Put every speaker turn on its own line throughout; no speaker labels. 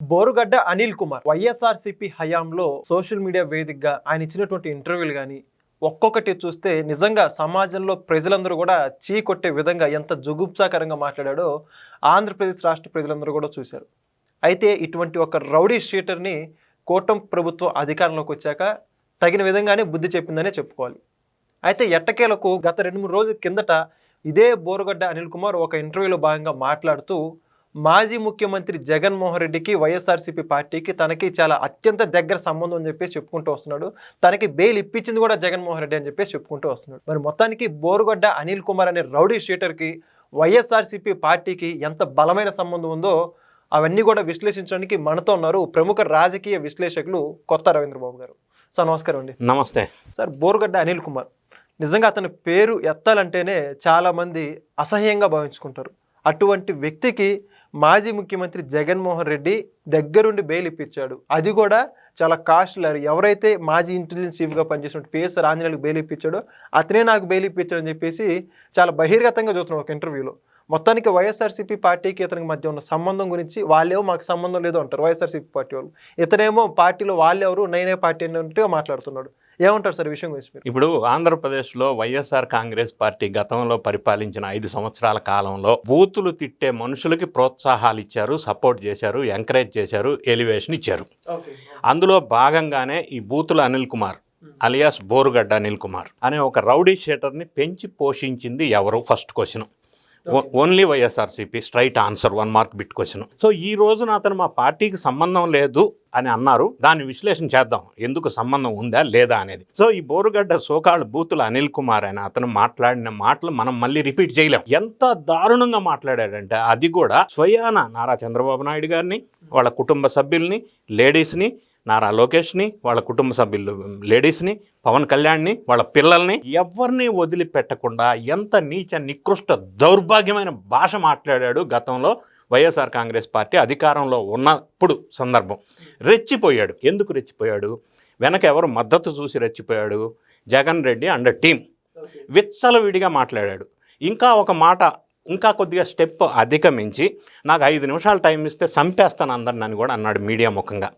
బోరుగడ్డ అనిల్ కుమార్ వైఎస్ఆర్సీపీ హయాంలో social media వేదికగా ఆయన ఇచ్చినటువంటి ఇంటర్వ్యూలు కానీ ఒక్కొక్కటి చూస్తే నిజంగా సమాజంలో ప్రజలందరూ కూడా చీకొట్టే విధంగా ఎంత జుగుప్సాకరంగా మాట్లాడాడో ఆంధ్రప్రదేశ్ రాష్ట్ర ప్రజలందరూ కూడా చూశారు. అయితే ఇటువంటి ఒక రౌడీ షీటర్ని కూటమి ప్రభుత్వం అధికారంలోకి వచ్చాక తగిన విధంగానే బుద్ధి చెప్పిందనే చెప్పుకోవాలి. అయితే ఎట్టకేలకు గత 2-3 రోజుల కిందట ఇదే బోరుగడ్డ అనిల్ కుమార్ ఒక ఇంటర్వ్యూలో భాగంగా మాట్లాడుతూ మాజీ ముఖ్యమంత్రి జగన్మోహన్ రెడ్డికి వైఎస్ఆర్సీపీ పార్టీకి తనకి చాలా అత్యంత దగ్గర సంబంధం అని చెప్పేసి చెప్పుకుంటూ వస్తున్నాడు. తనకి బెయిల్ ఇప్పించింది కూడా జగన్మోహన్ రెడ్డి అని చెప్పేసి చెప్పుకుంటూ వస్తున్నాడు. మరి మొత్తానికి బోరుగడ్డ అనిల్ కుమార్ అనే రౌడీ షీటర్కి వైఎస్ఆర్సీపీ పార్టీకి ఎంత బలమైన సంబంధం ఉందో అవన్నీ కూడా విశ్లేషించడానికి మనతో ఉన్నారు ప్రముఖ రాజకీయ విశ్లేషకులు కొత్త రవీంద్రబాబు గారు. సార్ నమస్కారం అండి.
నమస్తే
సార్. బోరుగడ్డ అనిల్ కుమార్ నిజంగా అతని పేరు ఎత్తాలంటేనే చాలామంది అసహ్యంగా భావించుకుంటారు. అటువంటి వ్యక్తికి మాజీ ముఖ్యమంత్రి జగన్మోహన్ రెడ్డి దగ్గరుండి బెయిల్ ఇప్పించాడు. అది కూడా చాలా కాస్ట్లీ. ఎవరైతే మాజీ ఇంటెలిజెన్స్ చీఫ్గా పనిచేసినట్టు పిఎస్ ఆంజనేయులకు బెయిల్ ఇప్పించాడో అతనే నాకు బెయిల్ ఇప్పించాడు అని చెప్పేసి చాలా బహిర్గతంగా చూస్తున్నాడు ఒక ఇంటర్వ్యూలో. మొత్తానికి వైఎస్ఆర్సీపీ పార్టీకి ఇతనికి మధ్య ఉన్న సంబంధం గురించి వాళ్ళేమో మాకు సంబంధం లేదు అంటారు వైఎస్ఆర్సీపీ పార్టీ వాళ్ళు. ఇతనేమో పార్టీలో వాళ్ళెవరు నేనే పార్టీ అన్నట్టుగా మాట్లాడుతున్నాడు. ఏమంటారు సార్ విషయం గురించి మీరు?
ఇప్పుడు ఆంధ్రప్రదేశ్లో వైఎస్ఆర్ కాంగ్రెస్ పార్టీ గతంలో పరిపాలించిన 5 సంవత్సరాల కాలంలో బూతులు తిట్టే మనుషులకి ప్రోత్సాహాలు ఇచ్చారు, సపోర్ట్ చేశారు, ఎంకరేజ్ చేశారు, ఎలివేషన్ ఇచ్చారు. అందులో భాగంగానే ఈ బూతుల అనిల్ కుమార్ అలియాస్ బోరుగడ్డ అనిల్ కుమార్ అనే ఒక రౌడీ షీటర్ని పెంచి పోషించింది ఎవరు? First question. Only YSRCP. Straight answer, 1 mark bit question. So ఈ రోజున అతను మా పార్టీకి సంబంధం లేదు అని అన్నారు. దాన్ని విశ్లేషణ చేద్దాం, ఎందుకు సంబంధం ఉందా లేదా అనేది. సో ఈ బోరుగడ్డ సోకాళ్ళు బూతుల అనిల్ కుమార్ అని అతను మాట్లాడిన మాటలు మనం మళ్ళీ రిపీట్ చేయలేం. ఎంత దారుణంగా మాట్లాడాడంటే అది కూడా స్వయాన నారా చంద్రబాబు నాయుడు గారిని, వాళ్ళ కుటుంబ సభ్యుల్ని, లేడీస్ని, నారా లోకేష్ని, వాళ్ళ కుటుంబ సభ్యులు లేడీస్ని, పవన్ కళ్యాణ్ని, వాళ్ళ పిల్లల్ని ఎవరిని వదిలిపెట్టకుండా ఎంత నీచ నికృష్ట దౌర్భాగ్యమైన భాష మాట్లాడాడు గతంలో వైఎస్ఆర్ కాంగ్రెస్ పార్టీ అధికారంలో ఉన్నప్పుడు సందర్భం. రెచ్చిపోయాడు. ఎందుకు రెచ్చిపోయాడు? వెనక ఎవరు మద్దతు చూసి రెచ్చిపోయాడు? జగన్ రెడ్డి అండ్ టీం విచ్చలవిడిగా మాట్లాడాడు. ఇంకా ఒక మాట ఇంకా కొద్దిగా స్టెప్ అధిగమించి నాకు 5 నిమిషాలు టైం ఇస్తే చంపేస్తాను అందరిని అని కూడా అన్నాడు మీడియా ముఖంగా.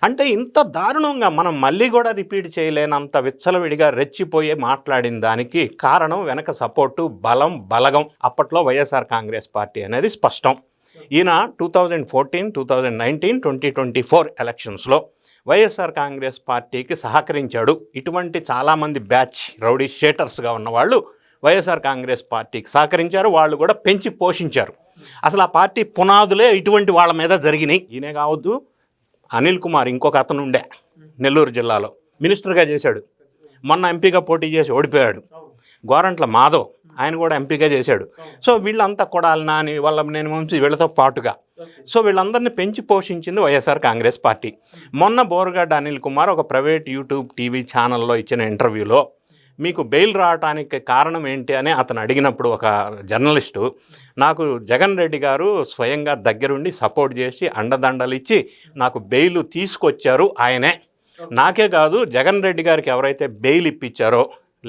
అంటే ఇంత దారుణంగా మనం మళ్ళీ కూడా రిపీట్ చేయలేనంత విచ్చలవిడిగా రెచ్చిపోయి మాట్లాడిన దానికి కారణం వెనక సపోర్టు, బలగం అప్పట్లో వైఎస్ఆర్ కాంగ్రెస్ పార్టీ అనేది స్పష్టం. ఈయన 2014, 2019, 2024 ఎలక్షన్స్లో వైఎస్ఆర్ కాంగ్రెస్ పార్టీకి సహకరించాడు. ఇటువంటి చాలామంది బ్యాచ్ రౌడీ షీటర్స్గా ఉన్నవాళ్ళు వైఎస్ఆర్ కాంగ్రెస్ పార్టీకి సహకరించారు. వాళ్ళు కూడా పెంచి పోషించారు. అసలు ఆ పార్టీ పునాదులే ఇటువంటి వాళ్ళ మీద జరిగినాయి. ఈయనే కావద్దు, అనిల్ కుమార్ ఇంకొక అతను ఉండే నెల్లూరు జిల్లాలో మినిస్టర్గా చేశాడు. మొన్న ఎంపీగా పోటీ చేసి ఓడిపోయాడు. గోరంట్ల మాధవ్ ఆయన కూడా ఎంపీగా చేశాడు. సో వీళ్ళంతా కొడాలి నాని వాళ్ళ నేను వంశీ వీళ్ళతో పాటుగా సో వీళ్ళందరినీ పెంచి పోషించింది వైఎస్ఆర్ కాంగ్రెస్ పార్టీ. మొన్న బోరుగడ్డ అనిల్ కుమార్ ఒక ప్రైవేట్ యూట్యూబ్ టీవీ ఛానల్లో ఇచ్చిన ఇంటర్వ్యూలో మీకు బెయిల్ రావడానికి కారణం ఏంటి అని అతను అడిగినప్పుడు ఒక జర్నలిస్టు, నాకు జగన్ రెడ్డి గారు స్వయంగా దగ్గరుండి సపోర్ట్ చేసి అండదండలు ఇచ్చి నాకు బెయిల్ తీసుకొచ్చారు ఆయనే. నాకే కాదు జగన్ రెడ్డి గారికి ఎవరైతే బెయిల్ ఇప్పించారో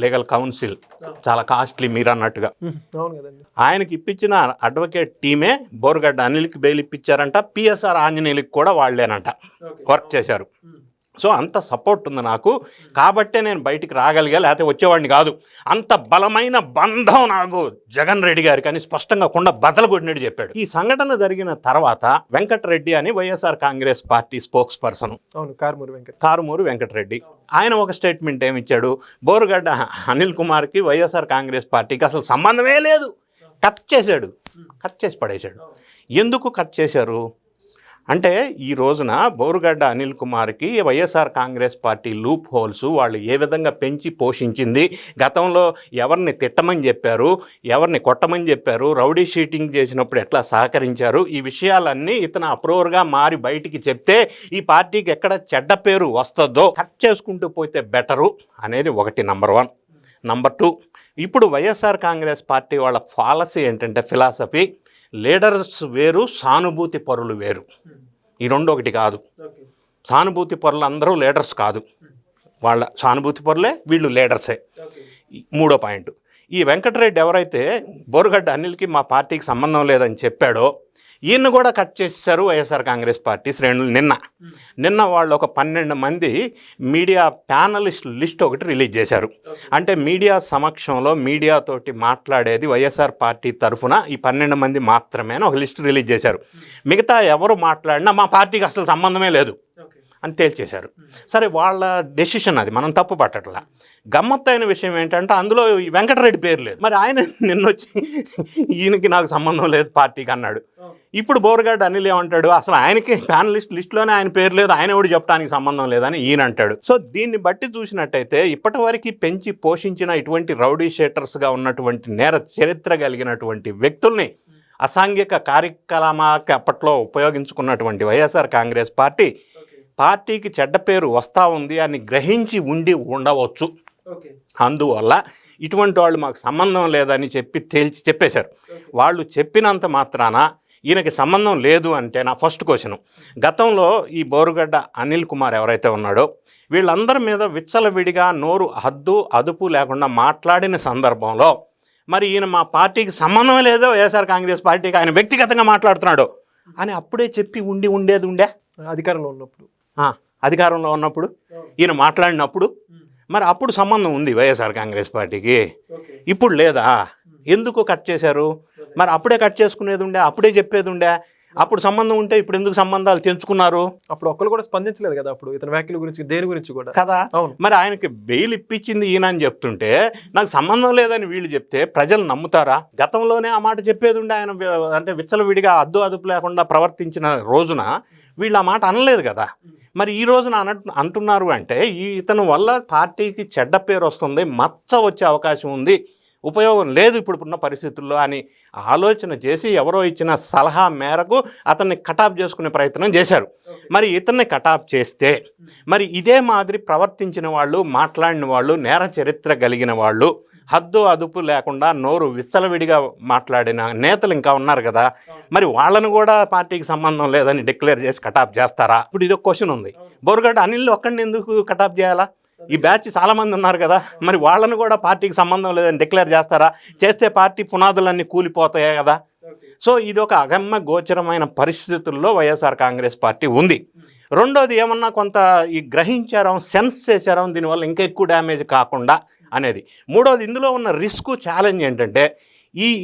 లీగల్ కౌన్సిల్ చాలా కాస్ట్లీ మీరు అన్నట్టుగా ఆయనకి ఇప్పించిన అడ్వకేట్ టీమే బోరుగడ్డ అనిల్కి బెయిల్ ఇప్పించారంట. పిఎస్ఆర్ ఆంజనేయులకి కూడా వాళ్ళేనంట వర్క్ చేశారు. సో అంత సపోర్ట్ ఉంది నాకు, కాబట్టే నేను బయటికి రాగలిగా, లేకపోతే వచ్చేవాడిని కాదు. అంత బలమైన బంధం నాకు జగన్ రెడ్డి గారికి అని స్పష్టంగా కొండ బదలు కొట్టినట్టు చెప్పాడు. ఈ సంఘటన జరిగిన తర్వాత వెంకటరెడ్డి అని YSR Congress party spokesperson Karumuri Venkatareddy ఆయన ఒక స్టేట్మెంట్ ఏమిచ్చాడు? బోరుగడ్డ అనిల్ కుమార్కి వైఎస్ఆర్ కాంగ్రెస్ పార్టీకి అసలు సంబంధమే లేదు. కట్ చేసి పడేశాడు. ఎందుకు కట్ చేశారు అంటే ఈ రోజున బోరుగడ్డ అనిల్ కుమార్కి YSR Congress party loopholes వాళ్ళు ఏ విధంగా పెంచి పోషించింది, గతంలో ఎవరిని తిట్టమని చెప్పారు, ఎవరిని కొట్టమని చెప్పారు, రౌడీ షీటింగ్ చేసినప్పుడు ఎట్లా సహకరించారు, ఈ విషయాలన్నీ ఇతను అప్రూవర్గా మారి బయటికి చెప్తే ఈ పార్టీకి ఎక్కడ చెడ్డ పేరు వస్తుందో కట్ చేసుకుంటూ పోతే బెటరు అనేది ఒకటి. నంబర్ 1. నంబర్ 2, ఇప్పుడు వైఎస్ఆర్ కాంగ్రెస్ పార్టీ వాళ్ళ పాలసీ ఏంటంటే ఫిలాసఫీ, లీడర్స్ వేరు, సానుభూతి పరులు వేరు. ఈ రెండు ఒకటి కాదు. సానుభూతి పరులు అందరూ లీడర్స్ కాదు, వాళ్ళ సానుభూతి పరులే, వీళ్ళు లీడర్సే. 3వ పాయింట్, ఈ వెంకటరెడ్డి ఎవరైతే బోరుగడ్డ అనిల్కి మా పార్టీకి సంబంధం లేదని చెప్పాడో ఈయన కూడా కట్ చేసేసారు వైఎస్ఆర్ కాంగ్రెస్ పార్టీ శ్రేణులు. నిన్న వాళ్ళు ఒక 12 మంది మీడియా ప్యానలిస్ట్ లిస్ట్ ఒకటి రిలీజ్ చేశారు. అంటే మీడియా సమక్షంలో మీడియాతోటి మాట్లాడేది వైఎస్ఆర్ పార్టీ తరఫున ఈ 12 మంది మాత్రమే ఒక లిస్ట్ రిలీజ్ చేశారు. మిగతా ఎవరు మాట్లాడినా మా పార్టీకి అసలు సంబంధమే లేదు అని తేల్చేశారు. సరే, వాళ్ళ డెసిషన్ అది, మనం తప్పు పట్టట్లా. గమ్మత్తైన విషయం ఏంటంటే అందులో ఈ వెంకటరెడ్డి పేరు లేదు. మరి ఆయన నిన్నొచ్చి ఈయనకి నాకు సంబంధం లేదు పార్టీకి అన్నాడు. ఇప్పుడు బోరగడ్డ అనిల్ ఏమంటాడు, అసలు ఆయనకి ప్యానలిస్ట్ లిస్టులోనే ఆయన పేరు లేదు, ఆయన ఎవడు చెప్పడానికి సంబంధం లేదని ఈయన అంటాడు. సో దీన్ని బట్టి చూసినట్టయితే ఇప్పటి వరకు పెంచి పోషించిన ఇటువంటి రౌడీ షీటర్స్గా ఉన్నటువంటి నేర చరిత్ర కలిగినటువంటి వ్యక్తుల్ని అసాంఘిక కార్యక్రమాలకు అప్పట్లో ఉపయోగించుకున్నటువంటి వైఎస్ఆర్ కాంగ్రెస్ పార్టీకి చెడ్డ పేరు వస్తూ ఉంది అని గ్రహించి ఉండవచ్చు. అందువల్ల ఇటువంటి వాళ్ళు మాకు సంబంధం లేదని తేల్చి చెప్పేశారు. వాళ్ళు చెప్పినంత మాత్రాన ఈయనకి సంబంధం లేదు అంటే నా ఫస్ట్ క్వశ్చన్, గతంలో ఈ బోరుగడ్డ అనిల్ కుమార్ ఎవరైతే ఉన్నాడో వీళ్ళందరి మీద విచ్చలవిడిగా నోరు హద్దు అదుపు లేకుండా మాట్లాడిన సందర్భంలో మరి ఈయన మా పార్టీకి సంబంధం లేదో వైఎస్ఆర్ కాంగ్రెస్ పార్టీకి ఆయన వ్యక్తిగతంగా మాట్లాడుతున్నాడు అని అప్పుడే చెప్పి ఉండేది అధికారంలో ఉన్నప్పుడు ఈయన మాట్లాడినప్పుడు మరి అప్పుడు సంబంధం ఉంది వైఎస్ఆర్ కాంగ్రెస్ పార్టీకి. ఇప్పుడు లేదా? ఎందుకు కట్ చేశారు? మరి అప్పుడే కట్ చేసుకునేది ఉండే, అప్పుడే చెప్పేది ఉండే. అప్పుడు సంబంధం ఉంటే ఇప్పుడు ఎందుకు సంబంధాలు తెంచుకున్నారు?
అప్పుడు ఒక్కరు కూడా స్పందించలేదు కదా అప్పుడు ఇతని వ్యాఖ్యల గురించి, దేని గురించి కూడా
కదా. మరి ఆయనకి బెయిల్ ఇప్పించింది ఈయన అని చెప్తుంటే నాకు సంబంధం లేదని వీళ్ళు చెప్తే ప్రజలు నమ్ముతారా? గతంలోనే ఆ మాట చెప్పేది ఉండే ఆయన, అంటే విచ్చలవిడిగా అద్దు అదుపు లేకుండా ప్రవర్తించిన రోజున వీళ్ళు ఆ మాట అనలేదు కదా. మరి ఈ రోజున అంటున్నారు అంటే ఇతను వల్ల పార్టీకి చెడ్డ పేరు వస్తుంది, మచ్చ వచ్చే అవకాశం ఉంది, ఉపయోగం లేదు ఇప్పుడున్న పరిస్థితుల్లో అని ఆలోచన చేసి ఎవరో ఇచ్చిన సలహా మేరకు అతన్ని కటాప్ చేసుకునే ప్రయత్నం చేశారు. మరి ఇతన్ని కటాప్ చేస్తే మరి ఇదే మాదిరి ప్రవర్తించిన వాళ్ళు, మాట్లాడిన వాళ్ళు, నేర చరిత్ర కలిగిన వాళ్ళు, హద్దు అదుపు లేకుండా నోరు విచ్చలవిడిగా మాట్లాడిన నేతలు ఇంకా ఉన్నారు కదా, మరి వాళ్ళను కూడా పార్టీకి సంబంధం లేదని డిక్లేర్ చేసి కటాప్ చేస్తారా? ఇప్పుడు ఇది ఒక క్వశ్చన్ ఉంది. బోరుగడ్డ అనిల్ ఒక్కడిని ఎందుకు కటాప్ చేయాలా? ఈ బ్యాచ్ చాలామంది ఉన్నారు కదా, మరి వాళ్ళను కూడా పార్టీకి సంబంధం లేదని డిక్లేర్ చేస్తారా? చేస్తే పార్టీ పునాదులన్నీ కూలిపోతాయి కదా. సో ఇది ఒక అగమ్య గోచరమైన పరిస్థితుల్లో వైఎస్ఆర్ కాంగ్రెస్ పార్టీ ఉంది. రెండోది ఏమన్నా కొంత ఈ గ్రహించారో, సెన్స్ చేశారో, దీనివల్ల ఇంకా ఎక్కువ డ్యామేజ్ కాకుండా అనేది. మూడోది ఇందులో ఉన్న రిస్క్, ఛాలెంజ్ ఏంటంటే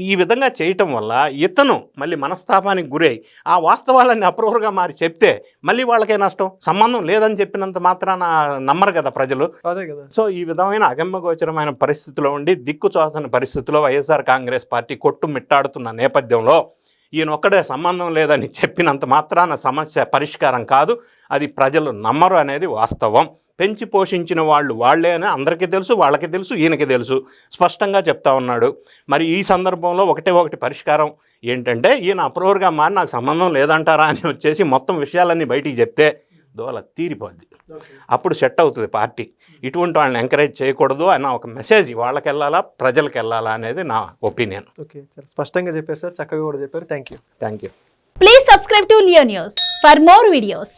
ఈ విధంగా చేయటం వల్ల ఇతను మళ్ళీ మనస్తాపానికి గురై ఆ వాస్తవాలన్నీ అప్రూవర్గా మారి చెప్తే మళ్ళీ వాళ్ళకే నష్టం. సంబంధం లేదని చెప్పినంత మాత్రాన నమ్మరు కదా ప్రజలు.
అదే కదా.
సో ఈ విధమైన అగమ్యగోచరమైన పరిస్థితిలో ఉండి దిక్కుచోసని పరిస్థితిలో వైఎస్ఆర్ కాంగ్రెస్ పార్టీ కొట్టుమిట్టాడుతున్న నేపథ్యంలో ఈయన ఒక్కడే సంబంధం లేదని చెప్పినంత మాత్రాన సమస్య పరిష్కారం కాదు, అది ప్రజలు నమ్మరు అనేది వాస్తవం. పెంచి పోషించిన వాళ్ళే అని అందరికీ తెలుసు, వాళ్ళకి తెలుసు, ఈయనకి తెలుసు, స్పష్టంగా చెప్తా ఉన్నాడు. మరి ఈ సందర్భంలో ఒకటి పరిష్కారం ఏంటంటే ఈయన అప్రూవర్గా మారి నాకు సంబంధం లేదంటారా అని వచ్చేసి మొత్తం విషయాలన్నీ బయటికి చెప్తే దోల తీరిపోద్ది. అప్పుడు సెట్ అవుతుంది పార్టీ. ఇటువంటి వాళ్ళని ఎంకరేజ్ చేయకూడదు అన్న ఒక మెసేజ్ వాళ్ళకి వెళ్ళాలా, ప్రజలకు వెళ్ళాలా అనేది నా ఒపీనియన్.
ఓకే, చాలా స్పష్టంగా చెప్పారు సార్, చక్కగా కూడా చెప్పారు. Thank you.
Thank you.
Please subscribe to Leo News for more videos.